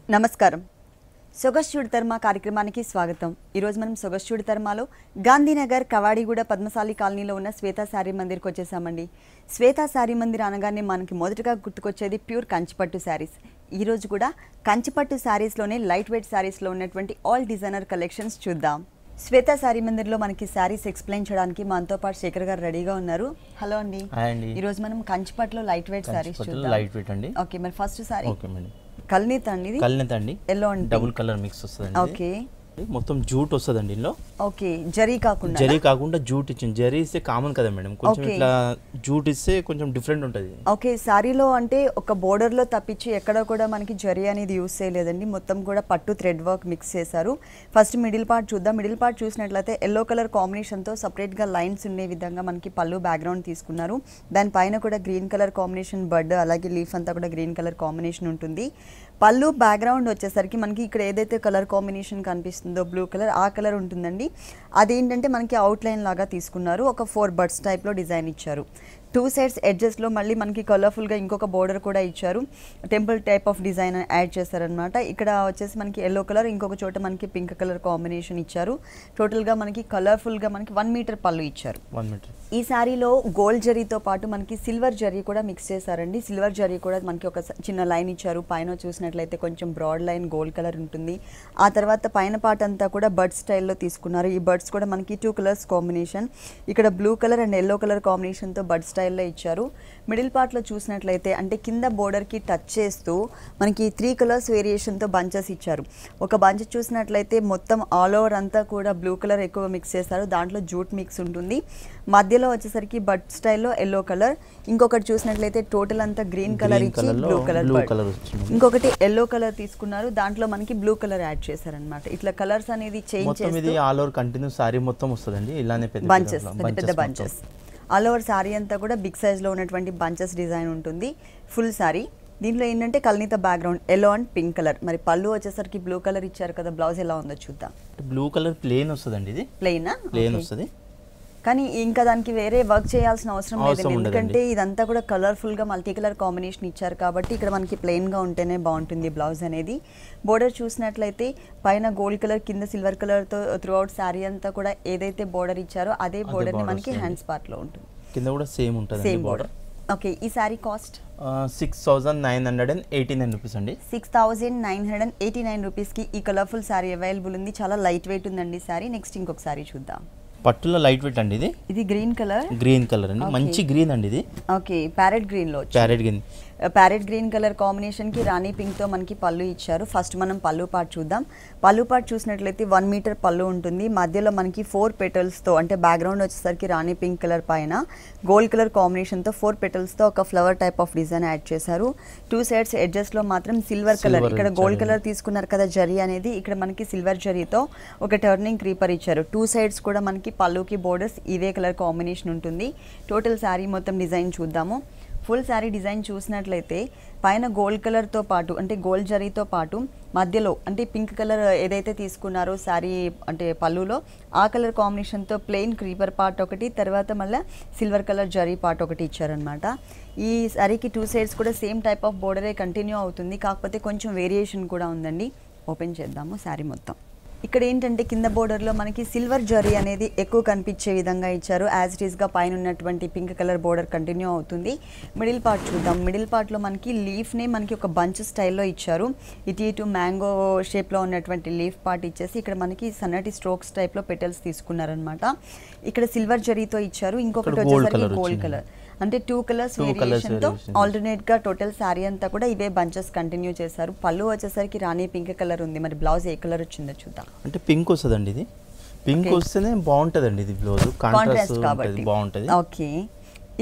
నమస్కారం. సొగస్యుడి తర్మ కార్యక్రమానికి స్వాగతం. ఈరోజు మనం సొగస్యుడి తర్మలో గాంధీనగర్ కవాడిగూడ పద్మశాలి కాలనీలో ఉన్న శ్వేతా శారీ మందిర్కి వచ్చేసామండి. శ్వేతా శారీ మందిర్ అనగానే మనకి మొదటగా గుర్తుకొచ్చేది ప్యూర్ కంచిపట్టు శారీస్. ఈరోజు కూడా కంచిపట్టు శారీస్లోనే లైట్ వెయిట్ శారీస్లో ఉన్నటువంటి ఆల్ డిజైనర్ కలెక్షన్స్ చూద్దాం. శ్వేతా శారీ మందిర్లో మనకి శారీస్ ఎక్స్ప్లెయిన్ చేయడానికి మనతో పాటు శేఖర్ గారు రెడీగా ఉన్నారు. హలో అండి. ఈరోజు మనం కంచిపట్టులో లైట్ వెయిట్ శారీస్ చూద్దాం. లైట్ వెయిట్ అండి. ఓకే, మరి ఫస్ట్ శారీ ఓకే మేడం. కల్నీత అండి. ఇది కల్నీత అండి. ఎల్లో అండి. డబుల్ కలర్ మిక్స్ వస్తుందండి. ఓకే, మొత్తం జూట్ వస్తుందండి ఇందులో. ఓకే, జరీ కాకుండా జూట్ ఇచ్చింది. జరీ ఇస్తే కామన్ కదా మేడం, కొంచెం ఇట్లా జూట్ ఇస్తే కొంచెం డిఫరెంట్ ఉంటుంది. ఓకే, సారీలో అంటే ఒక బోర్డర్ లో తప్పించి ఎక్కడ కూడా మనకి జరీ అనేది యూస్ చేయలేదండి. మొత్తం కూడా పట్టు థ్రెడ్ వర్క్ మిక్స్ చేశారు. ఫస్ట్ మిడిల్ పార్ట్ చూద్దాం. మిడిల్ పార్ట్ చూసినట్లయితే ఎల్లో కలర్ కాంబినేషన్ తో సపరేట్ గా లైన్స్ ఉండే విధంగా మనకి పళ్ళు బ్యాక్గ్రౌండ్ తీసుకున్నారు. దానిపైన కూడా గ్రీన్ కలర్ కాంబినేషన్ బర్డ్, అలాగే లీఫ్ అంతా కూడా గ్రీన్ కలర్ కాంబినేషన్ ఉంటుంది. పళ్ళు బ్యాక్గ్రౌండ్ వచ్చేసరికి మనకి ఇక్కడ ఏదైతే కలర్ కాంబినేషన్ కనిపిస్తుందో బ్లూ కలర్, ఆ కలర్ ఉంటుందండి. అదేంటంటే మనకి అవుట్లైన్ లాగా తీసుకున్నారు. ఒక 4 బర్డ్స్ టైప్లో డిజైన్ ఇచ్చారు. 2 సైడ్స్ ఎడ్జెస్లో మళ్ళీ మనకి కలర్ఫుల్గా ఇంకొక బోర్డర్ కూడా ఇచ్చారు. Temple type of design add చేశారనమాట. ఇక్కడ వచ్చేసి మనకి ఎల్లో కలర్, ఇంకొక చోట మనకి పింక్ కలర్ కాంబినేషన్ ఇచ్చారు. టోటల్గా మనకి కలర్ఫుల్గా మనకి 1 మీటర్ పళ్ళు ఇచ్చారు. 1 మీటర్. ఈ శారీలో గోల్డ్ జరీతో పాటు మనకి సిల్వర్ జరీ కూడా మిక్స్ చేశారండి. సిల్వర్ జరీ కూడా మనకి ఒక చిన్న లైన్ ఇచ్చారు. పైన చూసినట్లయితే కొంచెం బ్రాడ్ లైన్ గోల్డ్ కలర్ ఉంటుంది. ఆ తర్వాత పైన పార్ట్ అంతా కూడా బర్డ్ స్టైల్లో తీసుకున్నారు. ఈ బర్డ్స్ కూడా మనకి 2 కలర్స్ కాంబినేషన్. ఇక్కడ blue colour and yellow colour కాంబినేషన్తో బర్డ్ స్టైల్లో ఇచ్చారు. మిడిల్ పార్ట్లో చూసినట్లయితే అంటే కింద బోర్డర్కి టచ్ చేస్తూ మనకి 3 కలర్స్ వేరియేషన్తో బంచెస్ ఇచ్చారు. ఒక బంచ్ చూసినట్లయితే మొత్తం ఆల్ ఓవర్ అంతా కూడా బ్లూ కలర్ ఎక్కువ మిక్స్ చేశారు. దాంట్లో జూట్ మిక్స్ ఉంటుంది. మధ్యలో వచ్చేసరికి బర్డ్ స్టైల్లో ఎల్లో కలర్, ఇంకొకటి చూసినట్లయితే టోటల్ అంతా గ్రీన్ కలర్ ఇచ్చి బ్లూ కలర్, ఇంకొకటి ఎల్లో కలర్ తీసుకున్నారు. దాంట్లో మనకి బ్లూ కలర్ యాడ్ చేశారనమాట. ఇట్లా కలర్స్ అనేది చేంజ్ చేసి ఆల్ ఓవర్ కంటిన్యూ సారీ మొత్తం వస్తుందండి. ఇలానే బంచెస్, పెద్ద బంచెస్. ఆల్ ఓవర్ శారీ అంతా కూడా బిగ్ సైజ్లో ఉన్నటువంటి బంచెస్ డిజైన్ ఉంటుంది. ఫుల్ శారీ. దీంట్లో ఏంటంటే కల్నీత background yellow and pink colour. మరి పళ్ళు వచ్చేసరికి బ్లూ కలర్ ఇచ్చారు కదా. బ్లౌజ్ ఎలా ఉందో చూద్దాం. బ్లూ కలర్ ప్లేన్ వస్తుందండి. ఇది ప్లేన్ వస్తుంది. కానీ ఇంకా దానికి వేరే వర్క్ చేయాల్సిన అవసరం లేదు, ఎందుకంటే ఇదంతా కూడా కలర్ఫుల్గా మల్టీ కలర్ కాంబినేషన్ ఇచ్చారు కాబట్టి ఇక్కడ మనకి ప్లెయిన్గా ఉంటేనే బాగుంటుంది బ్లౌజ్ అనేది. బోర్డర్ చూసినట్లయితే పైన గోల్డ్ కలర్, కింద సిల్వర్ కలర్తో త్రూ అవుట్ శారీ అంతా కూడా ఏదైతే బోర్డర్ ఇచ్చారో అదే బోర్డర్ని మనకి హ్యాండ్స్ పార్ట్లో ఉంటుంది. కింద కూడా సేమ్ ఉంటుంది, సేమ్ బోర్డర్. ఓకే, ఈ శారీ కాస్ట్ 6,989 రూపీస్ అండి. 6,989 రూపీస్కి ఈ కలర్ఫుల్ శారీ అవైలబుల్ ఉంది. చాలా లైట్ వెయిట్ ఉందండి శారీ. నెక్స్ట్ ఇంకొక శారీ చూద్దాం. పట్టులో లైట్ వెయిట్ అండి. ఇది గ్రీన్ కలర్. గ్రీన్ కలర్ అండి, మంచి గ్రీన్ అండి ఇది. ఓకే, ప్యారెట్ గ్రీన్ లో, ప్యారెట్ గ్రీన్ కలర్ కాంబినేషన్ కి రాణి పింక్ తో మనకి పళ్ళు ఇచ్చారు. ఫస్ట్ మనం పళ్ళు పార్ట్ చూద్దాం. పళ్ళు పార్ట్ చూసినట్లయితే 1 మీటర్ పళ్ళు ఉంటుంది. మధ్యలో మనకి 4 పెటల్స్ తో, అంటే బ్యాక్గ్రౌండ్ వచ్చేసరికి రాణి పింక్ కలర్ పైన గోల్డ్ కలర్ కాంబినేషన్ తో 4 పెటల్స్ తో ఒక flower type of design add చేశారు. 2 సైడ్స్ ఎడ్జెస్ లో మాత్రం సిల్వర్ కలర్, ఇక్కడ గోల్డ్ కలర్ తీసుకున్నారు కదా జరీ అనేది, ఇక్కడ మనకి సిల్వర్ జరీతో ఒక టర్నింగ్ క్రీపర్ ఇచ్చారు. 2 సైడ్స్ కూడా మనకి పళ్ళుకి బోర్డర్స్ ఇవే కలర్ కాంబినేషన్ ఉంటుంది. టోటల్ శారీ మొత్తం డిజైన్ చూద్దాము. ఫుల్ శారీ డిజైన్ చూసినట్లయితే పైన గోల్డ్ కలర్తో పాటు, అంటే గోల్డ్ జరీతో పాటు మధ్యలో అంటే పింక్ కలర్ ఏదైతే తీసుకున్నారో శారీ అంటే పళ్ళులో, ఆ కలర్ కాంబినేషన్తో ప్లెయిన్ క్రీపర్ పార్ట్ ఒకటి, తర్వాత మళ్ళీ సిల్వర్ కలర్ జరీ పార్ట్ ఒకటి ఇచ్చారనమాట. ఈ శారీకి 2 సైడ్స్ కూడా సేమ్ టైప్ ఆఫ్ బోర్డరే కంటిన్యూ అవుతుంది, కాకపోతే కొంచెం వేరియేషన్ కూడా ఉందండి. ఓపెన్ చేద్దాము శారీ మొత్తం. ఇక్కడ ఏంటంటే కింద బోర్డర్లో మనకి సిల్వర్ జరీ అనేది ఎక్కువ కనిపించే విధంగా ఇచ్చారు. యాజ్ ఇట్ ఈస్గా పైన ఉన్నటువంటి పింక్ కలర్ బోర్డర్ కంటిన్యూ అవుతుంది. మిడిల్ పార్ట్ చూద్దాం. మిడిల్ పార్ట్లో మనకి లీఫ్ని మనకి ఒక బంచ్ స్టైల్లో ఇచ్చారు. ఇటు మ్యాంగో షేప్లో ఉన్నటువంటి లీఫ్ పార్ట్ ఇచ్చేసి ఇక్కడ మనకి సన్నటి స్ట్రోక్స్ టైప్లో పెటల్స్ తీసుకున్నారనమాట. ఇక్కడ సిల్వర్ జరీతో ఇచ్చారు. ఇంకొకటి వచ్చేసరికి గోల్డ్ కలర్, అంటే 2 కలర్స్ వేరియేషన్తో ఆల్టర్నేట్గా టోటల్ శారీ అంతా కూడా ఇవే బంచెస్ కంటిన్యూ చేశారు. పళ్ళు వచ్చేసరికి రాణి పింక్ కలర్ ఉంది. మరి బ్లౌజ్ ఏ కలర్ వచ్చిందో చూద్దాం. అంటే పింక్ వస్తుందండి. ఇది పింక్ వస్తేనే బాగుంటుందండి. ఇది బ్లౌజ్ కాంట్రాస్ట్ కాబట్టి బాగుంటుంది. ఓకే,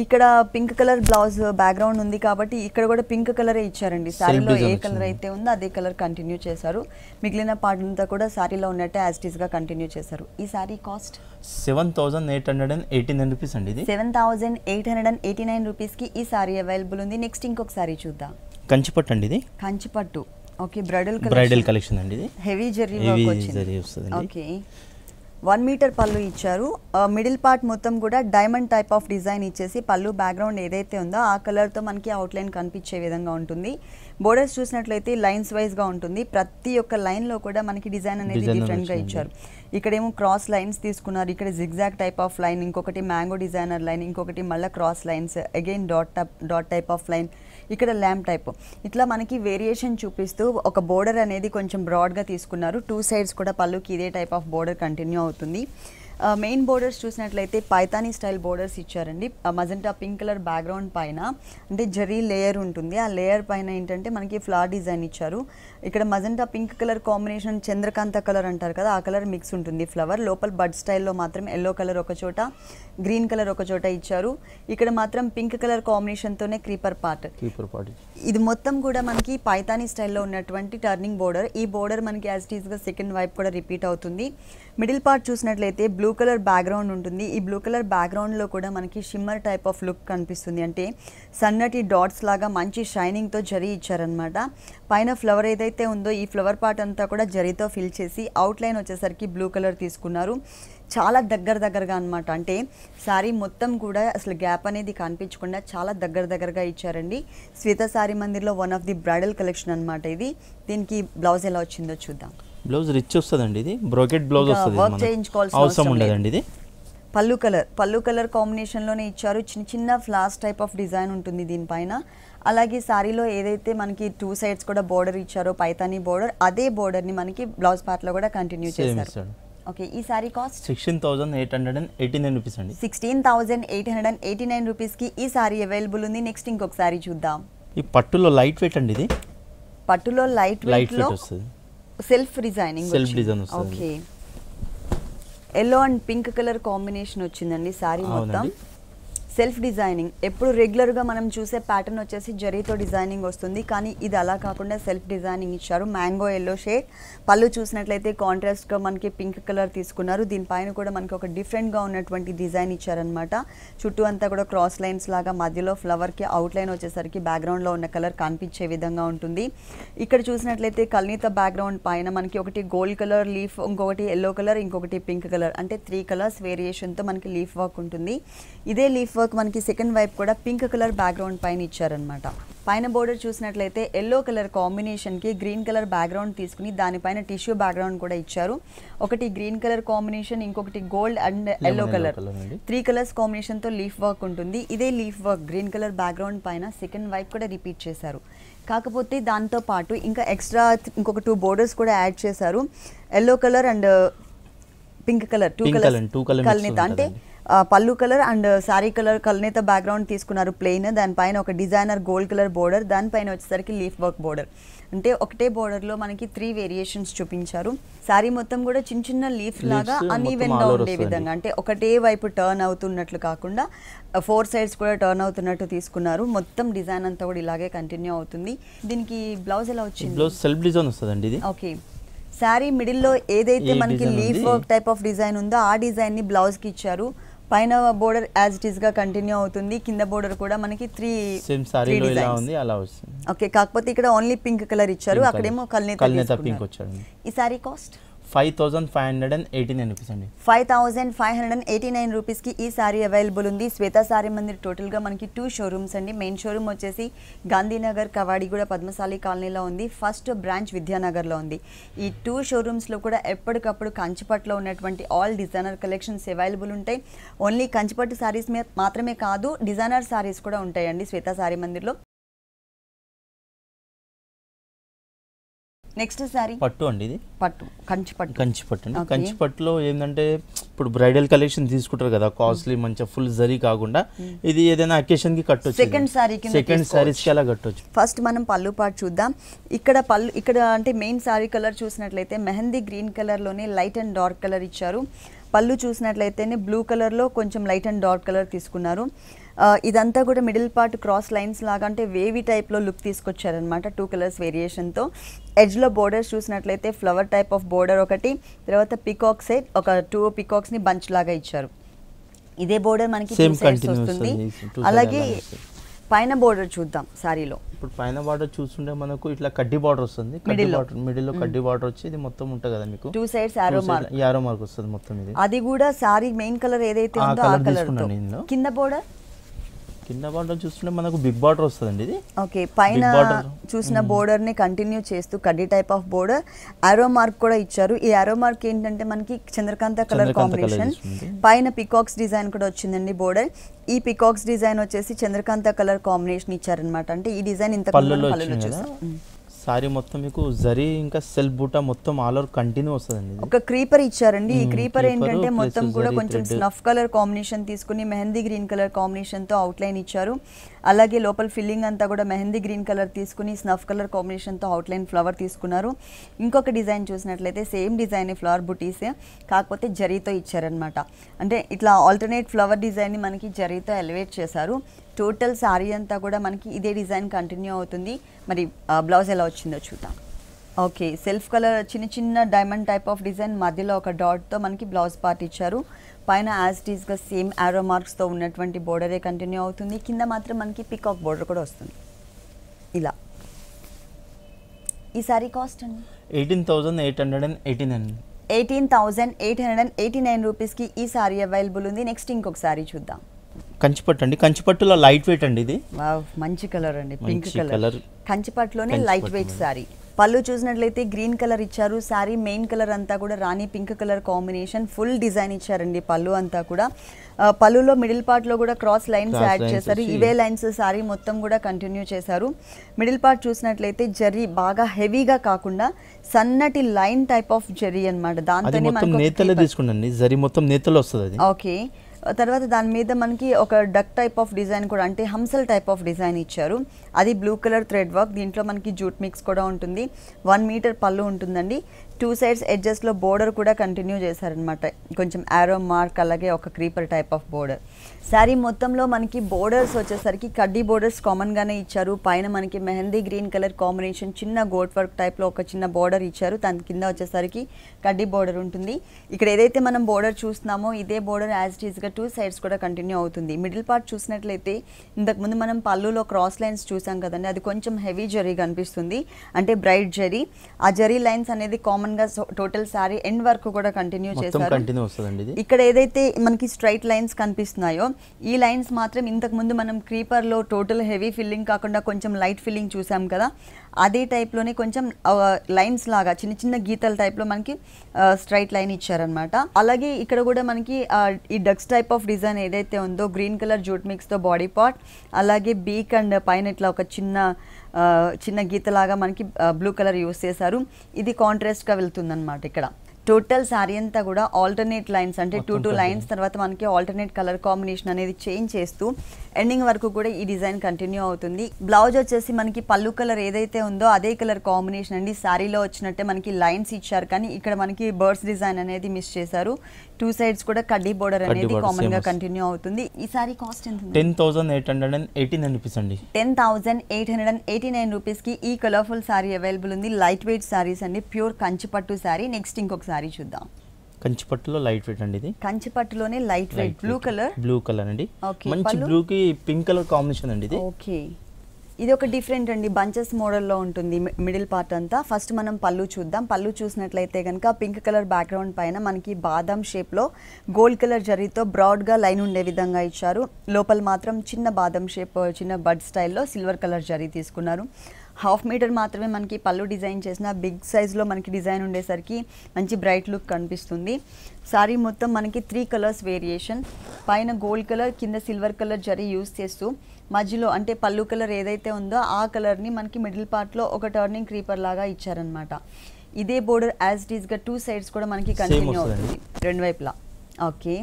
ఇక్కడ పింక్ కలర్ బ్లౌజ్ బ్యాక్గ్రౌండ్ ఉంది కాబట్టి ఇక్కడ కూడా పింక్ కలరే ఇచ్చారండి. శారీలో ఏ కలర్ అయితే ఉందో అదే కలర్ కంటిన్యూ చేశారు. మిగిలిన పార్ట్ అంతా కూడా శారీలో ఉన్నట్టే యాజ్ ఇట్ ఈస్ గా కంటిన్యూ చేశారు. ఈ శారీ కాస్ట్ 7,889 రూపీస్ అండి. ఇది 7,889 రూపీస్కి ఈ శారీ అవైలబుల్ ఉంది. నెక్స్ట్ ఇంకొక శారీ చూద్దాం. కంచిపట్టు అండి. ఇది కంచిపట్టు. ఓకే, బ్రైడల్ కలెక్షన్ అండి. ఇది హెవీ జరీ వర్క్ వచ్చింది. వస్తుంది. ఓకే, 1 మీటర్ పళ్ళు ఇచ్చారు. మిడిల్ పార్ట్ మొత్తం కూడా డైమండ్ టైప్ ఆఫ్ డిజైన్ ఇచ్చేసి పళ్ళు బ్యాక్గ్రౌండ్ ఏదైతే ఉందో ఆ కలర్తో మనకి అవుట్లైన్ కనిపించే విధంగా ఉంటుంది. బోర్డర్స్ చూసినట్లయితే లైన్స్ వైజ్గా ఉంటుంది. ప్రతి ఒక్క లైన్లో కూడా మనకి డిజైన్ అనేది డిఫరెంట్గా ఇచ్చారు. ఇక్కడేమో క్రాస్ లైన్స్ తీసుకున్నారు, ఇక్కడ జిగ్జాగ్ టైప్ ఆఫ్ లైన్, ఇంకొకటి మ్యాంగో డిజైనర్ లైన్, ఇంకొకటి మళ్ళీ cross lines, again dot type of line, ఇక్కడ ల్యాంప్ టైప్, ఇట్లా మనకి వేరియేషన్ చూపిస్తూ ఒక బోర్డర్ అనేది కొంచెం బ్రాడ్గా తీసుకున్నారు. 2 సైడ్స్ కూడా పళ్ళుకి ఇదే టైప్ ఆఫ్ బోర్డర్ కంటిన్యూ అవుతుంది. మెయిన్ బోర్డర్స్ చూసినట్లయితే పైతానీ స్టైల్ బోర్డర్స్ ఇచ్చారండి. మజెంటా పింక్ కలర్ బ్యాక్గ్రౌండ్ పైన అంటే జరీ లేయర్ ఉంటుంది, ఆ లేయర్ పైన ఏంటంటే మనకి ఫ్లవర్ డిజైన్ ఇచ్చారు. ఇక్కడ magenta pink colour combination Chandrakanta colour అంటారు కదా, ఆ కలర్ మిక్స్ ఉంటుంది ఫ్లవర్. లోపల బడ్ స్టైల్లో మాత్రం ఎల్లో కలర్ ఒక చోట, గ్రీన్ కలర్ ఒక చోట ఇచ్చారు. ఇక్కడ మాత్రం పింక్ కలర్ కాంబినేషన్తోనే క్రీపర్ పార్ట్. ఇది మొత్తం కూడా మనకి పైతానీ స్టైల్లో ఉన్నటువంటి టర్నింగ్ బోర్డర్. ఈ బోర్డర్ మనకి యాజ్ ఇట్ ఈస్గా సెకండ్ వైపు కూడా రిపీట్ అవుతుంది. మిడిల్ పార్ట్ చూసినట్లయితే బ్లూ కలర్ బ్యాక్గ్రౌండ్ ఉంటుంది. ఈ బ్లూ కలర్ బ్యాక్గ్రౌండ్లో కూడా మనకి షిమ్మర్ టైప్ ఆఫ్ లుక్ కనిపిస్తుంది. అంటే సన్నటి డాట్స్ లాగా మంచి షైనింగ్తో జరీ ఇచ్చారనమాట. పైన ఫ్లవర్ ఏదైతే ఉందో ఈ ఫ్లవర్ పార్ట్ అంతా కూడా జరీతో ఫిల్ చేసి అవుట్లైన్ వచ్చేసరికి బ్లూ కలర్ తీసుకున్నారు. చాలా దగ్గరగా అనమాట. అంటే శారీ మొత్తం కూడా అసలు గ్యాప్ అనేది కనిపించకుండా చాలా దగ్గరగా ఇచ్చారండి. శ్వేత శారీ మందిర్లో one of the bridal collection అనమాట ఇది. దీనికి బ్లౌజ్ ఎలా వచ్చిందో చూద్దాం. బ్లౌజ్ రిచ్ వస్తుందండి, ఇది బ్రోకెట్ బ్లౌజ్ వస్తుంది, వర్క్ చేయించుకోవాల్సిన అవసరం ఉండదండి. ఇది పళ్ళు కలర్ కాంబినేషన్లోనే ఇచ్చారు. చిన్న ఫ్లాస్ టైప్ ఆఫ్ డిజైన్ ఉంటుంది దీనిపైన. అలాగే శారీలో ఏదైతే మనకి 2 సైడ్స్ కూడా బోర్డర్ ఇచ్చారో పైతానీ బోర్డర్, అదే బోర్డర్ని మనకి బ్లౌజ్ పార్ట్లో కూడా కంటిన్యూ చేశారు. ఓకే, ఈ సారీ కాస్ట్ 16,889 రూపీస్ అండి. 16,889 రూపీస్కి ఈ సారీ అవైలబుల్ ఉంది. నెక్స్ట్ ఇంకొక సారీ చూద్దాం. ఈ పట్టులో లైట్ వెయిట్ అండి, ఇది పట్టులో లైట్ వెయిట్ లో వస్తుంది, సెల్ఫ్ డిజైన్ వస్తుంది. Okay, yellow and pink colour combination వచ్చిందండి సారీ మొత్తం. సెల్ఫ్ డిజైనింగ్ ఎప్పుడు రెగ్యులర్గా మనం చూసే ప్యాటర్న్ వచ్చేసి జరీతో డిజైనింగ్ వస్తుంది, కానీ ఇది అలా కాకుండా సెల్ఫ్ డిజైనింగ్ ఇచ్చారు. Mango yellow shade. పళ్ళు చూసినట్లయితే కాంట్రాస్ట్గా మనకి పింక్ కలర్ తీసుకున్నారు. దీనిపైన కూడా మనకి ఒక డిఫరెంట్గా ఉన్నటువంటి డిజైన్ ఇచ్చారనమాట. చుట్టూ అంతా కూడా క్రాస్ లైన్స్ లాగా, మధ్యలో ఫ్లవర్కి అవుట్లైన్ వచ్చేసరికి బ్యాక్గ్రౌండ్లో ఉన్న కలర్ కనిపించే విధంగా ఉంటుంది. ఇక్కడ చూసినట్లయితే కల్నీత బ్యాక్గ్రౌండ్ పైన మనకి ఒకటి గోల్డ్ కలర్ లీఫ్, ఇంకొకటి ఎల్లో కలర్, ఇంకొకటి పింక్ కలర్, అంటే 3 కలర్స్ వేరియేషన్తో మనకి లీఫ్ వర్క్ ఉంటుంది. ఇదే లీఫ్ వర్క్ మనకి సెకండ్ వైపు కూడా పింక్ కలర్ బ్యాక్గ్రౌండ్ పైన ఇచ్చారనమాట. పైన బోర్డర్ చూసినట్లయితే ఎల్లో కలర్ కాంబినేషన్కి గ్రీన్ కలర్ బ్యాక్గ్రౌండ్ తీసుకుని దానిపైన టిష్యూ బ్యాక్గ్రౌండ్ కూడా ఇచ్చారు. ఒకటి గ్రీన్ కలర్ కాంబినేషన్, ఇంకొకటి gold and yellow colour, 3 colours కాంబినేషన్తో లీఫ్ వర్క్ ఉంటుంది. ఇదే leaf work green colour background పైన సెకండ్ వైపు కూడా రిపీట్ చేశారు. కాకపోతే దాంతో పాటు ఇంకా ఎక్స్ట్రా ఇంకొక 2 బోర్డర్స్ కూడా యాడ్ చేశారు. Yellow colour and pink colour, 2 colours కల్నేత, అంటే పళ్ళు కలర్ అండ్ శారీ కలర్ కల్నేత బ్యాక్గ్రౌండ్ తీసుకున్నారు ప్లెయిన్. దానిపైన ఒక డిజైనర్ గోల్డ్ కలర్ బోర్డర్, దానిపైన వచ్చేసరికి లీఫ్ వర్క్ బోర్డర్. అంటే ఒకటే బోర్డర్లో మనకి 3 వేరియేషన్స్ చూపించారు. శారీ మొత్తం కూడా చిన్న లీఫ్ లాగా అన్ఈవెన్గా ఉండే విధంగా, అంటే ఒకటే వైపు టర్న్ అవుతున్నట్లు కాకుండా 4 సైడ్స్ కూడా టర్న్ అవుతున్నట్టు తీసుకున్నారు. మొత్తం డిజైన్ అంతా కూడా ఇలాగే కంటిన్యూ అవుతుంది. దీనికి బ్లౌజ్ ఎలా వచ్చింది? బ్లౌజ్ సెల్ఫ్ డిజైన్ వస్తుందండి ఇది. ఓకే, శారీ మిడిల్లో ఏదైతే మనకి leaf work type of design ఉందో ఆ డిజైన్ని బ్లౌజ్కి ఇచ్చారు. పైన బోర్డర్ యాజ్ ఇట్ ఈస్ గా కంటిన్యూ అవుతుంది. కింద బోర్డర్ కూడా మనకి 3 ఉంది అలా వస్తుంది. ఓకే, కాకపోతే ఇక్కడ ఓన్లీ పింక్ కలర్ ఇచ్చారు, అక్కడేమో కల్నేత పింక్ వచ్చారు. ఈ సారీ కాస్ట్ 5,589 రూపీస్ అండి. 5,589 రూపీస్కి ఈ సారీ అవైలబుల్ ఉంది. శ్వేత సారీ మందిర్ టోటల్గా మనకి 2 షోరూమ్స్ అండి. మెయిన్ షోరూమ్ వచ్చేసి గాంధీనగర్, కవాడిగూడ, పద్మశాలి కాలనీలో ఉంది. ఫస్ట్ బ్రాంచ్ విద్యానగర్లో ఉంది. ఈ 2 షోరూమ్స్లో కూడా ఎప్పటికప్పుడు కంచిపట్టులో ఉన్నటువంటి ఆల్ డిజైనర్ కలెక్షన్స్ అవైలబుల్ ఉంటాయి. ఓన్లీ కంచిపట్టు సారీస్ మాత్రమే కాదు, డిజైనర్ సారీస్ కూడా ఉంటాయండి శ్వేత సారీ మందిర్లో. నెక్స్ట్ సారీ పట్టు అండి, ఇది పట్టు కంచిపట్టు అండి. కంచిపట్టులో ఏంటంటే ఇప్పుడు బ్రైడల్ కలెక్షన్ తీసుకుంటారు కదా, కాస్ట్లీ మంచిగా ఫుల్ జరీ కాకుండా ఇది ఏదైనా అకేషన్ కి కట్టొచ్చు. సెకండ్ సారీస్ కి అలా కట్టొచ్చు. ఫస్ట్ మనం పళ్ళు పార్ట్ చూద్దాం. ఇక్కడ అంటే మెయిన్ సారీ కలర్ చూసినట్లయితే మెహందీ గ్రీన్ కలర్ లోనే లైట్ అండ్ డార్క్ కలర్ ఇచ్చారు. పళ్ళు చూసినట్లయితేనే బ్లూ కలర్లో కొంచెం లైట్ అండ్ డార్క్ కలర్ తీసుకున్నారు. ఇదంతా కూడా మిడిల్ పార్ట్ క్రాస్ లైన్స్ లాగా, అంటే వేవీ టైప్లో లుక్ తీసుకొచ్చారనమాట 2 కలర్స్ వేరియేషన్తో. ఎడ్జ్లో బోర్డర్స్ చూసినట్లయితే ఫ్లవర్ టైప్ ఆఫ్ బోర్డర్ ఒకటి, తర్వాత పికాక్ సైడ్ ఒక 2 పికాక్స్ని బంచ్ లాగా ఇచ్చారు. ఇదే బోర్డర్ మనకి 2 సైడ్స్ వస్తుంది. అలాగే పైన బోర్డర్ చూద్దాం సారీలో. ఇప్పుడు పైన బార్డర్ చూస్తుంటే మనకు ఇట్లా కడ్డీ బార్డర్ వస్తుంది, మిడిల్ లో కడ్డీ బార్డర్ వచ్చి ఇది మొత్తం ఉంటుంది కదా మీకు, టూ సైడ్స్ యారో మార్క్ వస్తుంది మొత్తం. ఇది అది కూడా సారీ మెయిన్ కలర్ ఏదైతే ఉందో ఆ కలర్ తో. కింద బోర్డర్ చూస్తుంటే మనకు బిగ్ బార్డర్ వస్తుందండి ఇది. ఓకే, పైన చూసిన బోర్డర్ ని కంటిన్యూ చేస్తూ కడ్డీ type of border, arrow mark కూడా ఇచ్చారు. ఈ యారో మార్క్ ఏంటంటే మనకి చంద్రకాంత కలర్ కాంబినేషన్, పైన పికాక్స్ డిజైన్ కూడా వచ్చిందండి బోర్డర్. ఈ పికాక్స్ డిజైన్ వచ్చేసి చంద్రకాంత కలర్ కాంబినేషన్ ఇచ్చారనమాట. అంటే ఈ డిజైన్ ఇంత పళ్ళులో చూసాం. సారీ మొత్తం మీకు జరీ ఇంకా సెల్ఫ్ బూటా మొత్తం ఆల్ ఓవర్ కంటిన్యూ వస్తుందండి. ఒక క్రీపర్ ఇచ్చారండి. ఈ క్రీపర్ ఏంటంటే మొత్తం కూడా కొంచెం స్నఫ్ కలర్ కాంబినేషన్ తీసుకుని మెహందీ గ్రీన్ కలర్ కాంబినేషన్ తో అవుట్లైన్ ఇచ్చారు. అలాగే లోపల ఫిల్లింగ్ అంతా కూడా మెహందీ గ్రీన్ కలర్ తీసుకుని స్నఫ్ కలర్ కాంబినేషన్ తో అవుట్లైన్ ఫ్లవర్ తీసుకున్నారు. ఇంకొక డిజైన్ చూసినట్లయితే సేమ్ డిజైన్ ఫ్లవర్ బుటీస్, కాకపోతే జరీతో ఇచ్చారనమాట. అంటే ఇట్లా ఆల్టర్నేట్ ఫ్లవర్ డిజైన్ ని మనకి జరీతో ఎలివేట్ చేశారు. టోటల్ సారీ అంతా కూడా మనకి ఇదే డిజైన్ కంటిన్యూ అవుతుంది. మరి బ్లౌజ్ ఎలా వచ్చిందో చూద్దాం. ఓకే, సెల్ఫ్ కలర్ చిన్న చిన్న డైమండ్ టైప్ ఆఫ్ డిజైన్, మధ్యలో ఒక డాట్తో మనకి బ్లౌజ్ పార్ట్ ఇచ్చారు. పైన యాజ్ ఇట్ ఈస్గా సేమ్ యారో మార్క్స్తో ఉన్నటువంటి బోర్డరే కంటిన్యూ అవుతుంది. కింద మాత్రం మనకి పికాక్ బోర్డర్ కూడా వస్తుంది ఇలా. ఈ సారీ కాస్ట్ అండి 18,889. 18,889 రూపీస్కి ఈ సారీ అవైలబుల్ ఉంది. నెక్స్ట్ ఇంకొక సారీ చూద్దాం. కంచిపట్టు అండి, కంచిపట్టులో లైట్ వెయిట్ అండి ఇది. మంచి కలర్ అండి, పింక్ కలర్. కంచిపట్టులోనే లైట్ వెయిట్ సారీ. పళ్ళు చూసినట్లయితే గ్రీన్ కలర్ ఇచ్చారు. సారీ మెయిన్ కలర్ అంతా కూడా రాణి pink colour combination, full design ఇచ్చారండి పళ్ళు అంతా కూడా. పళ్ళులో మిడిల్ పార్ట్ లో కూడా క్రాస్ లైన్స్ యాడ్ చేశారు. ఇవే లైన్స్ సారీ మొత్తం కూడా కంటిన్యూ చేశారు. మిడిల్ పార్ట్ చూసినట్లయితే జరీ బాగా హెవీగా కాకుండా సన్నటి లైన్ టైప్ ఆఫ్ జరీ అన్నమాట. దాంతోనే ఓకే. తర్వాత దాని మీద మనకి ఒక డక్ టైప్ ఆఫ్ డిజైన్ కూడా, అంటే హంసల్ టైప్ ఆఫ్ డిజైన్ ఇచ్చారు. అది బ్లూ కలర్ థ్రెడ్ వర్క్. దీంట్లో మనకి జూట్ మిక్స్ కూడా ఉంటుంది. 1 మీటర్ పళ్ళు ఉంటుందండి. 2 సైడ్స్ ఎడ్జెస్లో బోర్డర్ కూడా కంటిన్యూ చేశారనమాట. కొంచెం యారో మార్క్, అలాగే ఒక creeper type of border. Sari మొత్తంలో మనకి బోర్డర్స్ వచ్చేసరికి కడ్డీ బోర్డర్స్ కామన్గానే ఇచ్చారు. పైన మనకి మెహందీ గ్రీన్ కలర్ కాంబినేషన్ చిన్న గోట్ వర్క్ టైప్లో ఒక చిన్న బోర్డర్ ఇచ్చారు. దాని కింద వచ్చేసరికి కడ్డీ బోర్డర్ ఉంటుంది. ఇక్కడ ఏదైతే మనం బోర్డర్ చూస్తున్నామో ఇదే బోర్డర్ యాజ్ ఇట్ ఈస్గా 2 సైడ్స్ కూడా కంటిన్యూ అవుతుంది. మిడిల్ పార్ట్ చూసినట్లయితే ఇంతకుముందు మనం పళ్ళులో క్రాస్ లైన్స్ చూసాం కదండి, అది కొంచెం హెవీ జరీ కనిపిస్తుంది, అంటే బ్రైట్ జరీ. ఆ జరీ లైన్స్ అనేది కామన్ గా టోటల్ సారీ ఎండ్ వరకు కూడా కంటిన్యూ చేశారు. ఇక్కడ ఏదైతే మనకి స్ట్రైట్ లైన్స్ కనిపిస్తున్నాయో ఈ లైన్స్ మాత్రం ఇంతకు ముందు మనం క్రీపర్ లో టోటల్ హెవీ ఫిల్లింగ్ కాకుండా కొంచెం లైట్ ఫిల్లింగ్ చూసాం కదా, అదే టైప్ లోనే కొంచెం లైన్స్ లాగా చిన్న చిన్న గీతల టైప్ లో మనకి స్ట్రైట్ లైన్ ఇచ్చారనమాట. అలాగే ఇక్కడ కూడా మనకి ఈ డక్స్ టైప్ ఆఫ్ డిజైన్ ఏదైతే ఉందో గ్రీన్ కలర్ జూట్ మిక్స్ తో బాడీ పార్ట్, అలాగే బీక్ అండ్ పైన ఇట్లా ఒక చిన్న గీతలాగా మనకి బ్లూ కలర్ యూస్ చేశారు. ఇది కాంట్రాస్ట్ గా వెళ్తుంది అనమాట. ఇక్కడ టోటల్ సారీ అంతా కూడా ఆల్టర్నేట్ లైన్స్, అంటే 2 లైన్స్ తర్వాత మనకి ఆల్టర్నేట్ కలర్ కాంబినేషన్ అనేది చేంజ్ చేస్తూ ఎండింగ్ వరకు కూడా ఈ డిజైన్ కంటిన్యూ అవుతుంది. బ్లౌజ్ వచ్చేసి మనకి పళ్ళు కలర్ ఏదైతే ఉందో అదే కలర్ కాంబినేషన్ అండి. సారీలో వచ్చినట్టే మనకి లైన్స్ ఇచ్చారు, కానీ ఇక్కడ మనకి బర్డ్స్ డిజైన్ అనేది మిస్ చేశారు. 2 సైడ్స్ కూడా కడ్డీ బోర్డర్ అనేది కామన్ గా కంటిన్యూ అవుతుంది. ఈ సారీ కాస్ట్ ఎంత? 10,889 రూపీస్ అండి. 10,889 రూపీస్ కి ఈ కలర్ఫుల్ సారీ అవైలబుల్ ఉంది. లైట్ వెయిట్ సారీస్ అండి, ప్యూర్ కంచిపట్టు సారీ. నెక్స్ట్ ఇంకొక సారీ చూద్దాం. కంచిపట్టులో లైట్ వెయిట్ అండి. ఇది కంచిపట్టులోనే లైట్ వెయిట్ బ్లూ కలర్ అండి. మంచి బ్లూ కి పింక్ కలర్ కాంబినేషన్ అండి ఇది. ఓకే, ఇది ఒక డిఫరెంట్ అండి, బంచెస్ మోడల్లో ఉంటుంది మిడిల్ పార్ట్ అంతా. ఫస్ట్ మనం పళ్ళు చూద్దాం. పళ్ళు చూసినట్లయితే కనుక పింక్ కలర్ బ్యాక్గ్రౌండ్ పైన మనకి బాదం షేప్లో గోల్డ్ కలర్ జరీతో బ్రాడ్గా లైన్ ఉండే విధంగా ఇచ్చారు. లోపల మాత్రం చిన్న బాదం షేప్, చిన్న బడ్ స్టైల్లో సిల్వర్ కలర్ జరీ తీసుకున్నారు. 1/2 మీటర్ మాత్రమే మనకి పళ్ళు డిజైన్ చేసిన, బిగ్ సైజ్లో మనకి డిజైన్ ఉండేసరికి మంచి బ్రైట్ లుక్ కనిపిస్తుంది. సారీ మొత్తం మనకి 3 కలర్స్ వేరియేషన్, పైన గోల్డ్ కలర్, కింద సిల్వర్ కలర్ జరీ యూస్ చేస్తూ మధ్యలో అంటే పళ్ళు కలర్ ఏదైతే ఉందో ఆ కలర్ని మనకి మిడిల్ పార్ట్లో ఒక టర్నింగ్ క్రీపర్ లాగా ఇచ్చారనమాట. ఇదే బోర్డర్ యాజ్ ఇట్ ఈస్గా 2 సైడ్స్ కూడా మనకి కంటిన్యూ అవుతుంది 2 వైపులా. ఓకే,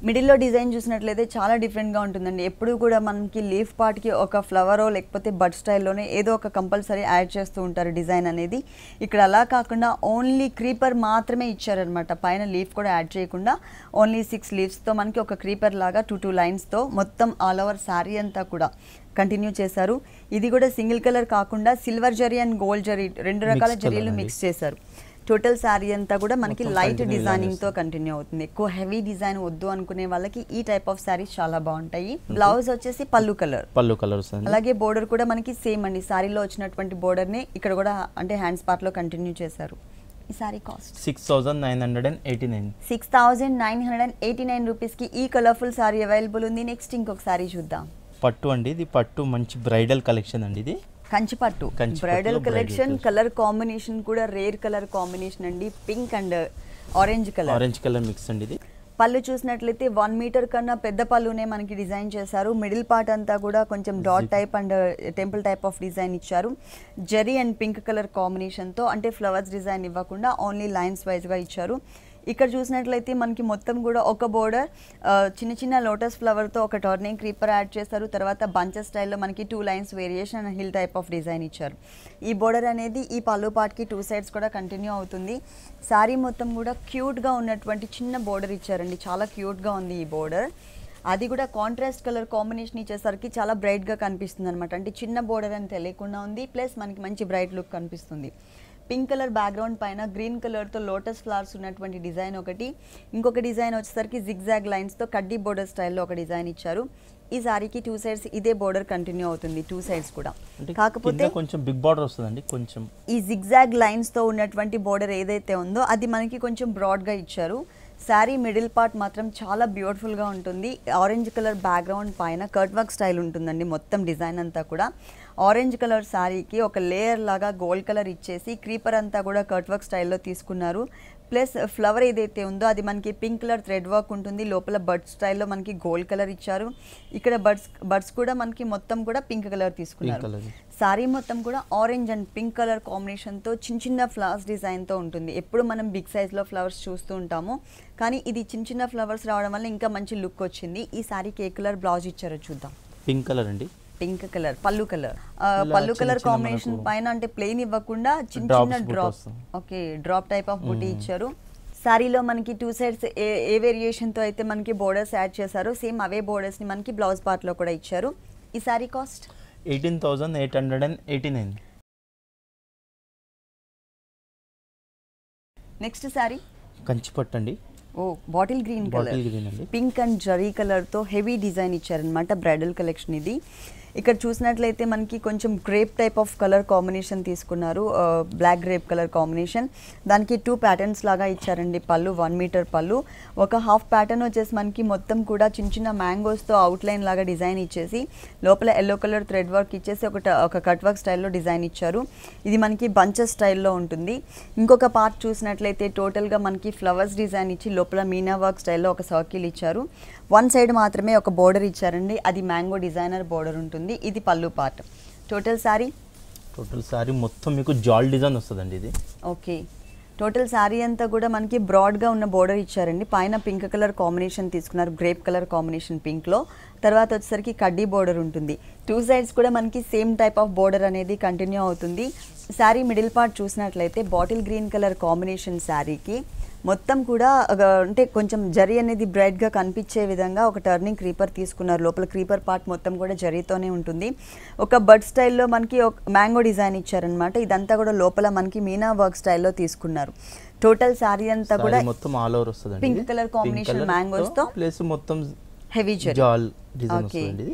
మిడిల్లో డిజైన్ చూసినట్లయితే చాలా డిఫరెంట్గా ఉంటుందండి. ఎప్పుడు కూడా మనకి లీఫ్ పార్ట్కి ఒక ఫ్లవరో లేకపోతే బడ్ స్టైల్లోనే ఏదో ఒక కంపల్సరీ యాడ్ చేస్తూ ఉంటారు డిజైన్ అనేది. ఇక్కడ అలా కాకుండా ఓన్లీ క్రీపర్ మాత్రమే ఇచ్చారనమాట. పైన లీఫ్ కూడా యాడ్ చేయకుండా ఓన్లీ 6 లీవ్స్తో మనకి ఒక క్రీపర్ లాగా 2 లైన్స్తో మొత్తం ఆల్ ఓవర్ శారీ అంతా కూడా కంటిన్యూ చేశారు. ఇది కూడా సింగిల్ కలర్ కాకుండా silver zari and gold zari 2 రకాల జరీలు మిక్స్ చేశారు. టోటల్ శారీ అంతా కూడా మనకి లైట్ డిజైనింగ్ తో కంటిన్యూ అవుతుంది. ఎక్కువ హెవీ డిజైన్ వద్దు అనుకునే వాళ్ళకి ఈ టైప్ ఆఫ్ శారీస్ చాలా బాగుంటాయి. బ్లౌజ్ వచ్చేసి పల్లు కలర్ వస్తుంది. అలాగే బోర్డర్ కూడా మనకి సేమ్ అండి, శారీలో వచ్చినటువంటి బోర్డర్ ని ఇక్కడ కూడా అంటే హ్యాండ్స్ పార్ట్ లో కంటిన్యూ చేశారు. ఈ సారీ కాస్ట్ 6989. 6989 రూపీస్ కి ఈ కలర్ఫుల్ సారీ అవైలబుల్ ఉంది. నెక్స్ట్ ఇంకొక సారీ చూద్దాం. పట్టు అండి, ఇది పట్టు మంచి బ్రైడల్ కలెక్షన్ అండి. ఇది కంచిపట్టు బ్రైడల్ కలెక్షన్. కలర్ కాంబినేషన్ కూడా రేర్ కలర్ కాంబినేషన్ అండి, pink and orange colour mix అండి. ఇది పళ్ళు చూసినట్లయితే 1 మీటర్ కన్నా పెద్ద పళ్ళునే మనకి డిజైన్ చేశారు. మిడిల్ పార్ట్ అంతా కూడా కొంచెం dot type and temple type of design ఇచ్చారు. జెరీ అండ్ పింక్ కలర్ కాంబినేషన్తో, అంటే ఫ్లవర్స్ డిజైన్ ఇవ్వకుండా ఓన్లీ లైన్స్ వైజ్గా ఇచ్చారు. ఇక్కడ చూసినట్లయితే మనకి మొత్తం కూడా ఒక బోర్డర్ చిన్న చిన్న లోటస్ ఫ్లవర్తో ఒక టర్నింగ్ క్రీపర్ యాడ్ చేస్తారు. తర్వాత బంచెస్ స్టైల్లో మనకి 2 lines variation and hill type of design ఇచ్చారు. ఈ బోర్డర్ అనేది ఈ పళ్ళు పార్ట్కి 2 సైడ్స్ కూడా కంటిన్యూ అవుతుంది. శారీ మొత్తం కూడా క్యూట్గా ఉన్నటువంటి చిన్న బోర్డర్ ఇచ్చారండి, చాలా క్యూట్గా ఉంది ఈ బోర్డర్. అది కూడా కాంట్రాస్ట్ కలర్ కాంబినేషన్ ఇచ్చేసరికి చాలా బ్రైట్గా కనిపిస్తుంది అనమాట. అంటే చిన్న బోర్డర్ అని తెలియకుండా ఉంది, ప్లస్ మనకి మంచి బ్రైట్ లుక్ కనిపిస్తుంది. పింక్ కలర్ బ్యాక్గ్రౌండ్ పైన గ్రీన్ కలర్తో లోటస్ ఫ్లవర్స్ ఉన్నటువంటి డిజైన్ ఒకటి, ఇంకొక డిజైన్ వచ్చేసరికి జిగ్జాగ్ లైన్స్తో కడ్డీ బోర్డర్ స్టైల్లో ఒక డిజైన్ ఇచ్చారు. ఈ సారీకి 2 సైడ్స్ ఇదే బోర్డర్ కంటిన్యూ అవుతుంది, 2 సైడ్స్ కూడా. కాకపోతే కొంచెం బిగ్ బోర్డర్ వస్తుందండి. కొంచెం ఈ జిగ్జాగ్ లైన్స్తో ఉన్నటువంటి బోర్డర్ ఏదైతే ఉందో అది మనకి కొంచెం బ్రాడ్గా ఇచ్చారు. శారీ మిడిల్ పార్ట్ మాత్రం చాలా బ్యూటిఫుల్గా ఉంటుంది. ఆరెంజ్ కలర్ బ్యాక్గ్రౌండ్ పైన కట్ వర్క్ స్టైల్ ఉంటుందండి, మొత్తం డిజైన్ అంతా కూడా. ఆరెంజ్ కలర్ శారీకి ఒక లేయర్ లాగా గోల్డ్ కలర్ ఇచ్చేసి క్రీపర్ అంతా కూడా కట్ వర్క్ స్టైల్లో తీసుకున్నారు. ప్లస్ ఫ్లవర్ ఏదైతే ఉందో అది మనకి పింక్ కలర్ థ్రెడ్ వర్క్ ఉంటుంది, లోపల బర్డ్ స్టైల్లో మనకి గోల్డ్ కలర్ ఇచ్చారు. ఇక్కడ బర్డ్స్ కూడా మనకి మొత్తం కూడా పింక్ కలర్ తీసుకున్నారు. సారీ మొత్తం కూడా ఆరెంజ్ అండ్ పింక్ కలర్ కాంబినేషన్తో చిన్న చిన్న ఫ్లవర్స్ డిజైన్తో ఉంటుంది. ఎప్పుడు మనం బిగ్ సైజ్లో ఫ్లవర్స్ చూస్తూ ఉంటాము, కానీ ఇది చిన్న చిన్న ఫ్లవర్స్ రావడం వల్ల ఇంకా మంచి లుక్ వచ్చింది. ఈ సారీకి ఏ కలర్ బ్లౌజ్ ఇచ్చారో చూద్దాం. పింక్ కలర్ అండి, పింక్ కలర్ పల్లు కలర్ కాంబినేషన్ పైన అంటే ప్లెయిన్ ఇవ్వకుండా చిన్న చిన్న drop, okay drop type of బూటీ ఇచ్చారు. సారీలో మనకి 2 సైడ్స్ ఏ వేరియేషన్తో అయితే మనకి బోర్డర్స్ యాడ్ చేశారో సేమ్ అవే బోర్డర్స్ని మనకి బ్లౌజ్ పార్ట్లో కూడా ఇచ్చారు. ఈ సారీ కాస్ట్ 18,889. నెక్స్ట్ సారీ కంచిపట్టు అండి. ఓ bottle green colour, pink and zari కలర్తో హెవీ డిజైన్ ఇచ్చారనమాట. బ్రైడల్ కలెక్షన్ ఇది. ఇక్కడ చూసినట్లయితే మనకి కొంచెం grape type of colour combination తీసుకున్నారు, బ్లాక్ గ్రేప్ కలర్ కాంబినేషన్. దానికి 2 ప్యాటర్న్స్ లాగా ఇచ్చారండి. పళ్ళు 1 మీటర్ పళ్ళు, ఒక హాఫ్ ప్యాటర్న్ వచ్చేసి మనకి మొత్తం కూడా చిన్న చిన్న మ్యాంగోస్తో అవుట్లైన్ లాగా డిజైన్ ఇచ్చేసి లోపల ఎల్లో కలర్ థ్రెడ్ వర్క్ ఇచ్చేసి ఒక కట్ వర్క్ స్టైల్లో డిజైన్ ఇచ్చారు. ఇది మనకి బంచెస్ స్టైల్లో ఉంటుంది. ఇంకొక పార్ట్ చూసినట్లయితే టోటల్గా మనకి ఫ్లవర్స్ డిజైన్ ఇచ్చి లోపల మీనా వర్క్ స్టైల్లో ఒక సర్కిల్ ఇచ్చారు. 1 సైడ్ మాత్రమే ఒక బోర్డర్ ఇచ్చారండి, అది మ్యాంగో డిజైనర్ బోర్డర్ ఉంటుంది. ఇది పల్లు పార్ట్. టోటల్ సారీ మొత్తం మీకు జాల్ డిజైన్ వస్తుందండి ఇది. ఓకే, టోటల్ సారీ అంతా కూడా మనకి బ్రాడ్గా ఉన్న బోర్డర్ ఇచ్చారండి. పైన పింక్ కలర్ కాంబినేషన్ తీసుకున్నారు, గ్రేప్ కలర్ కాంబినేషన్ పింక్లో. తర్వాత వచ్చేసరికి కడ్డీ బోర్డర్ ఉంటుంది. 2 సైడ్స్ కూడా మనకి సేమ్ టైప్ ఆఫ్ బోర్డర్ అనేది కంటిన్యూ అవుతుంది. శారీ మిడిల్ పార్ట్ చూసినట్లయితే బాటిల్ గ్రీన్ కలర్ కాంబినేషన్ శారీకి మొత్తం కూడా అంటే కొంచెం జరీ అనేది బ్రైట్గా కనిపించే విధంగా ఒక టర్నింగ్ క్రీపర్ తీసుకున్నారు. లోపల క్రీపర్ పార్ట్ మొత్తం కూడా జరీతోనే ఉంటుంది. ఒక బర్డ్ స్టైల్లో మనకి ఒక మ్యాంగో డిజైన్ ఇచ్చారనమాట. ఇదంతా కూడా లోపల మనకి మీనా వర్క్ స్టైల్లో తీసుకున్నారు. టోటల్ శారీ అంతా కూడా మొత్తం ఆల్ ఓవర్ వస్తుంది, పింక్ కలర్ కాంబినేషన్ మ్యాంగోస్ తో ప్లస్ మొత్తం హెవీ జాల్ డిజైన్ వస్తుంది.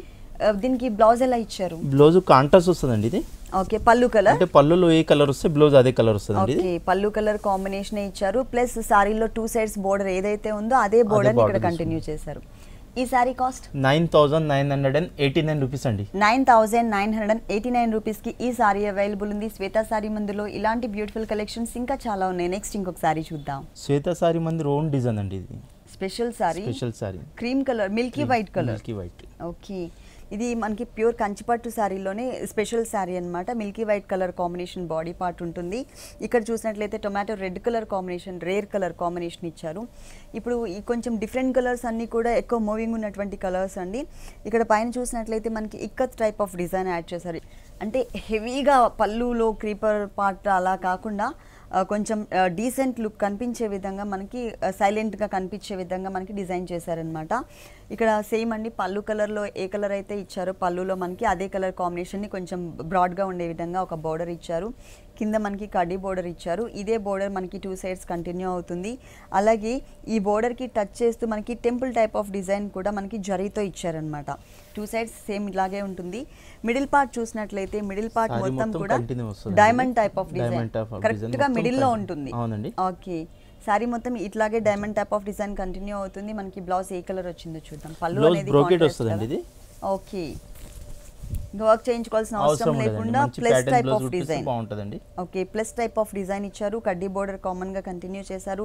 దీనికి బ్లౌజ్ ఎలా ఇచ్చారు? బ్లౌజ్ కాంట్రాస్ట్ వస్తుందండి ఇది. ఓకే, పల్లు కలర్ అంటే పల్లులో ఏ కలర్ వస్తే బ్లౌజ్ అదే కలర్ వస్తుందండి. ఓకే, పల్లు కలర్ కాంబినేషన్ ఇచ్చారు. ప్లస్ సారీలో 2 సైడ్స్ బోర్డర్ ఏదైతే ఉందో అదే బోర్డర్ ఇక్కడ కంటిన్యూ చేశారు. ఈ సారీ కాస్ట్ 9,989 రూపీస్ అండి. 9,989 రూపీస్ కి ఈ సారీ అవైలబుల్ ఉంది. శ్వేత సారీ మందిలో ఇలాంటి బ్యూటిఫుల్ కలెక్షన్స్ ఇంకా చాలా ఉన్నాయి. నెక్స్ట్ ఇంకొక సారీ చూద్దాం. శ్వేత సారీ మంది ఓన్ డిజైన్ అండి ఇది. Special sorry cream colour, Milky white colour. Okay, ఇది మనకి ప్యూర్ కంచిపట్టు శారీలోనే స్పెషల్ శారీ అనమాట. Milky white colour combination body part ఉంటుంది. ఇక్కడ చూసినట్లయితే tomato red colour combination, rare colour combination ఇచ్చారు. ఇప్పుడు ఈ కొంచెం డిఫరెంట్ కలర్స్ అన్నీ కూడా ఎక్కువ మూవింగ్ ఉన్నటువంటి కలర్స్ అండి. ఇక్కడ పైన చూసినట్లయితే మనకి ikat type of design add చేశారు. అంటే హెవీగా పళ్ళులో క్రీపర్ పార్ట్ అలా కాకుండా కొంచెం డీసెంట్ లుక్ కనిపించే విధంగా మనకి సైలెంట్గా కనిపించే విధంగా మనకి డిజైన్ చేశారనమాట. ఇక్కడ సేమ్ అండి పళ్ళు కలర్లో ఏ కలర్ అయితే ఇచ్చారో పళ్ళులో మనకి అదే కలర్ కాంబినేషన్ని కొంచెం బ్రాడ్గా ఉండే విధంగా ఒక బోర్డర్ ఇచ్చారు. కింద మనకి కడ్డీ బోర్డర్ ఇచ్చారు. ఇదే బోర్డర్ మనకి 2 సైడ్స్ కంటిన్యూ అవుతుంది. అలాగే ఈ బోర్డర్కి టచ్ చేస్తూ మనకి టెంపుల్ టైప్ ఆఫ్ డిజైన్ కూడా మనకి జరీతో ఇచ్చారనమాట. 2 సైడ్స్ సేమ్ ఇలాగే ఉంటుంది. మిడిల్ పార్ట్ చూసినట్లయితే మిడిల్ పార్ట్ మొత్తం కూడా డైమండ్ టైప్ ఆఫ్ డిజైన్ కరెక్ట్గా మిడిల్లో ఉంటుంది. ఓకే, సారీ మొత్తం ఇట్లాగే diamond type of design continue అవుతుంది. మనకి బ్లౌజ్ ఏ కలర్ వచ్చిందో చూద్దాం. పళ్ళు అనేది ఓకే, వర్క్ చేయించుకోవాల్సిన అవసరం లేకుండా ప్లస్ టైప్ ఆఫ్ డిజైన్ బాగుంటుందండి. Okay, plus type of design ఇచ్చారు. కడ్డీ బోర్డర్ కామన్ గా కంటిన్యూ చేశారు.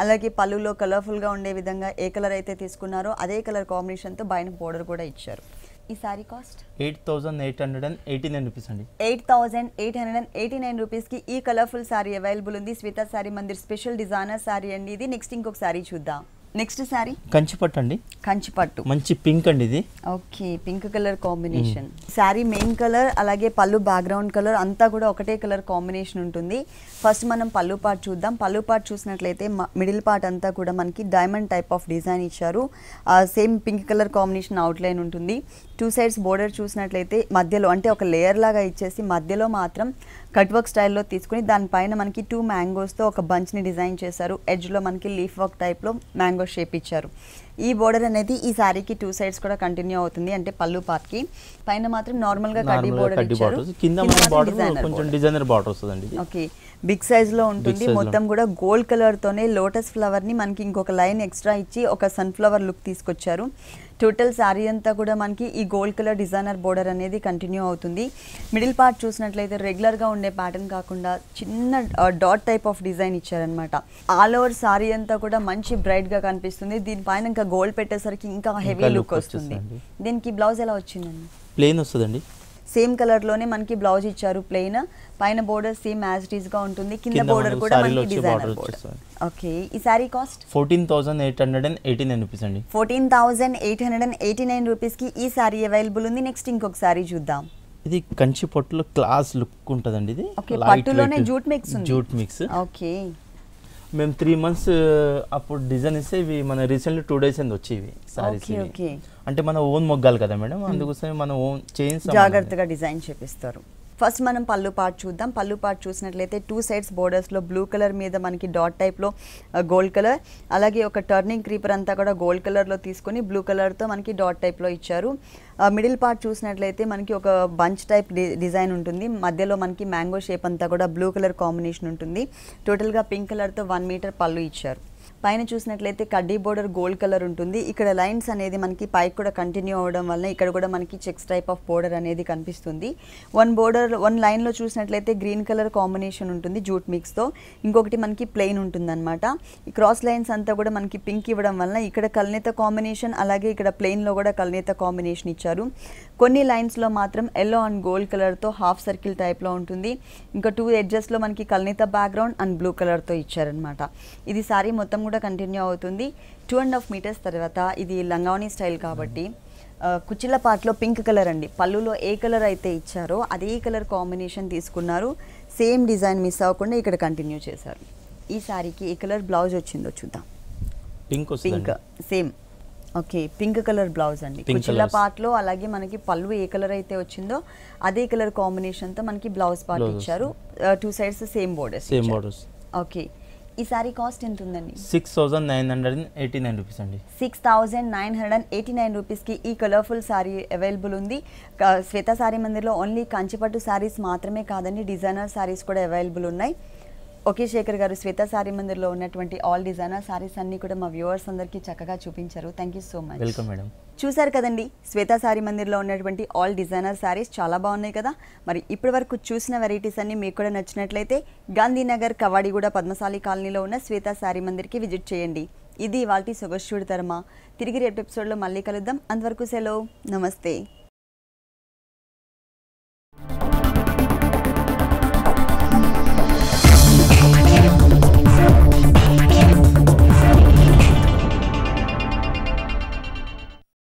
అలాగే పళ్ళులో కలర్ఫుల్ గా ఉండే విధంగా ఏ కలర్ అయితే తీసుకున్నారో అదే కలర్ కాంబినేషన్ తో పైన బోర్డర్ కూడా ఇచ్చారు. ఈ సారీ కాస్ట్ 8889 రూపీస్ అండి. 8889 రూపీస్ కి ఈ కలర్ఫుల్ సారీ అవైలబుల్ ఉంది. శ్వేత సారీ మందిర్ స్పెషల్ డిజైనర్ సారీ అండి ఇది. నెక్స్ట్ ఇంకొక సారీ చూద్దాం. నెక్స్ట్ సారీ కంచిపట్టు అండి. కంచిపట్టు మంచి పింక్ అండి ఇది. Okay, pink colour combination. Sorry main colour అలాగే పళ్ళు బ్యాక్గ్రౌండ్ కలర్ అంతా కూడా ఒకటే కలర్ కాంబినేషన్ ఉంటుంది. ఫస్ట్ మనం పళ్ళు పార్ట్ చూద్దాం. పళ్ళు పార్ట్ చూసినట్లయితే మిడిల్ పార్ట్ అంతా కూడా మనకి డైమండ్ టైప్ ఆఫ్ డిజైన్ ఇచ్చారు. Same pink colour combination outline ఉంటుంది. 2 సైడ్స్ బోర్డర్ చూసినట్లయితే మధ్యలో అంటే ఒక లేయర్ లాగా ఇచ్చేసి మధ్యలో మాత్రం కట్ వర్క్ స్టైల్లో తీసుకుని దానిపైన మనకి 2 మ్యాంగోస్తో ఒక బంచ్ని డిజైన్ చేశారు. ఎడ్జ్లో మనకి లీఫ్ వర్క్ టైప్లో మ్యాంగో షేప్ ఇచ్చారు. ఈ బోర్డర్ అనేది ఈ సారీకి 2 సైడ్స్ కూడా కంటిన్యూ అవుతుంది. అంటే పళ్ళు పార్ట్కి పైన మాత్రం నార్మల్గా కడ్డీ బోర్డర్ ఇచ్చారు. ఓకే, బిగ్ సైజ్లో ఉంటుంది. మొత్తం కూడా గోల్డ్ కలర్తోనే లోటస్ ఫ్లవర్ని మనకి ఇంకొక లైన్ ఎక్స్ట్రా ఇచ్చి ఒక సన్ఫ్లవర్ లుక్ తీసుకొచ్చారు. టోటల్ శారీ అంతా కూడా మనకి ఈ గోల్డ్ కలర్ డిజైనర్ బోర్డర్ అనేది కంటిన్యూ అవుతుంది. మిడిల్ పార్ట్ చూసినట్లయితే రెగ్యులర్గా ఉండే ప్యాటర్న్ కాకుండా చిన్న డాట్ టైప్ ఆఫ్ డిజైన్ ఇచ్చారనమాట. ఆల్ ఓవర్ శారీ అంతా కూడా మంచి బ్రైట్గా కనిపిస్తుంది. దీనిపైన ఇంకా గోల్డ్ పెట్టేసరికి ఇంకా హెవీ లుక్ వస్తుంది. దీనికి బ్లౌజ్ ఎలా వచ్చిందండి? ప్లెయిన్ వస్తుందండి. సేమ్ కలర్లోనే మనకి బ్లౌజ్ ఇచ్చారు ప్లెయిన్. పైన border same as it is గా ఉంటుంది. కింద బోర్డర్ కూడా మనకి డిజైనర్ బోర్డర్. ఓకే, ఈ సారీ కాస్ట్ 14889 రూపీస్ అండి. 14889 రూపీస్ కి ఈ సారీ అవైలబుల్ ఉంది. నెక్స్ట్ ఇంకొక సారీ చూద్దాం. ఇది కంచి పట్టులో క్లాస్ లుక్ ఉంటదండి. ఇది ఓకే, పట్టులోనే జూట్ మిక్స్ ఉంది. Jute mix. ఓకే, మేము 3 months అప్పుడు డిజైన్ ఇస్తే ఇవి మన రీసెంట్లీ 2 days అంది వచ్చేవి సారీస్. అంటే మన ఓన్ మొగ్గాలి కదా మేడం, అందుకోసమే మన ఓన్ చేయించి జాగ్రత్తగా డిజైన్ చేపిస్తారు. ఫస్ట్ మనం పళ్ళు పార్ట్ చూద్దాం. పళ్ళు పార్ట్ చూసినట్లయితే 2 సైడ్స్ బోర్డర్స్లో బ్లూ కలర్ మీద మనకి డాట్ టైప్లో గోల్డ్ కలర్, అలాగే ఒక టర్నింగ్ క్రీపర్ అంతా కూడా గోల్డ్ కలర్లో తీసుకొని బ్లూ కలర్తో మనకి డాట్ టైప్లో ఇచ్చారు. మిడిల్ పార్ట్ చూసినట్లయితే మనకి ఒక బంచ్ టైప్ డిజైన్ ఉంటుంది. మధ్యలో మనకి మ్యాంగో షేప్ అంతా కూడా బ్లూ కలర్ కాంబినేషన్ ఉంటుంది. టోటల్గా పింక్ కలర్తో 1 మీటర్ పళ్ళు ఇచ్చారు. పైన చూసినట్లయితే కడ్డీ బోర్డర్ గోల్డ్ కలర్ ఉంటుంది. ఇక్కడ లైన్స్ అనేది మనకి పైకి కూడా కంటిన్యూ అవ్వడం వల్ల ఇక్కడ కూడా మనకి చెక్స్ టైప్ ఆఫ్ బోర్డర్ అనేది కనిపిస్తుంది. వన్ లైన్లో చూసినట్లయితే గ్రీన్ కలర్ కాంబినేషన్ ఉంటుంది జూట్ మిక్స్తో, ఇంకొకటి మనకి ప్లెయిన్ ఉంటుందన్నమాట. ఈ క్రాస్ లైన్స్ అంతా కూడా మనకి పింక్ ఇవ్వడం వల్ల ఇక్కడ కల్నేత కాంబినేషన్, అలాగే ఇక్కడ ప్లెయిన్లో కూడా కల్నేత కాంబినేషన్ ఇచ్చారు. కొన్ని లైన్స్లో మాత్రం ఎల్లో అండ్ గోల్డ్ కలర్తో హాఫ్ సర్కిల్ టైప్లో ఉంటుంది. ఇంకా 2 ఎడ్జెస్లో మనకి కల్నేత బ్యాక్గ్రౌండ్ అండ్ బ్లూ కలర్తో ఇచ్చారనమాట. ఇది సారీ మొత్తం కూడా కంటిన్యూ అవుతుంది. 2.5 meters తర్వాత ఇది లంగావని స్టైల్ కాబట్టి కుచ్చిళ్ళ పార్ట్లో పింక్ కలర్ అండి. పళ్ళులో ఏ కలర్ అయితే ఇచ్చారో అదే కలర్ కాంబినేషన్ తీసుకున్నారు. సేమ్ డిజైన్ మిస్ అవ్వకుండా ఇక్కడ కంటిన్యూ చేశారు. ఈ సారీకి ఏ కలర్ బ్లౌజ్ వచ్చిందో చూద్దాం. Pink same. Okay, pink colour blouse అండి. కుచ్చిళ్ళ పార్ట్లో అలాగే మనకి పళ్ళు ఏ కలర్ అయితే వచ్చిందో అదే కలర్ కాంబినేషన్తో మనకి బ్లౌజ్ పార్ట్ ఇచ్చారు. 2 సైడ్స్ సేమ్ బోర్డర్స్. ఓకే, ఈ సారీ కాస్ట్ ఎంత ఉందండి? 6989 రూపీస్ అండి. 6989 రూపీస్కి ఈ కలర్ఫుల్ సారీ అవైలబుల్ ఉంది. శ్వేత సారీ మందిర్లో ఓన్లీ కంచిపట్టు సారీస్ మాత్రమే కాదండి, డిజైనర్ సారీస్ కూడా అవైలబుల్ ఉన్నాయి. ఓకే శేఖర్ గారు, శ్వేత సారీ మందిర్లో ఉన్నటువంటి ఆల్ డిజైనర్ సారీస్ అన్ని కూడా మా వ్యూవర్స్ అందరికీ చక్కగా చూపించారు. Thank you so much. Welcome madam. చూసారు కదండి, శ్వేత సారీ మందిర్లో ఉన్నటువంటి ఆల్ డిజైనర్ సారీస్ చాలా బాగున్నాయి కదా. మరి ఇప్పటి వరకు చూసిన వెరైటీస్ అన్ని మీకు కూడా నచ్చినట్లయితే గాంధీనగర్ కవాడిగూడ పద్మశాలి కాలనీలో ఉన్న శ్వేత సారీ మందిర్కి విజిట్ చేయండి. ఇది ఇవాల్టి సొగస్చూడి తరమా. తిరిగి రేపు ఎపిసోడ్లో మళ్ళీ కలుద్దాం. అంతవరకు సెలవు, నమస్తే.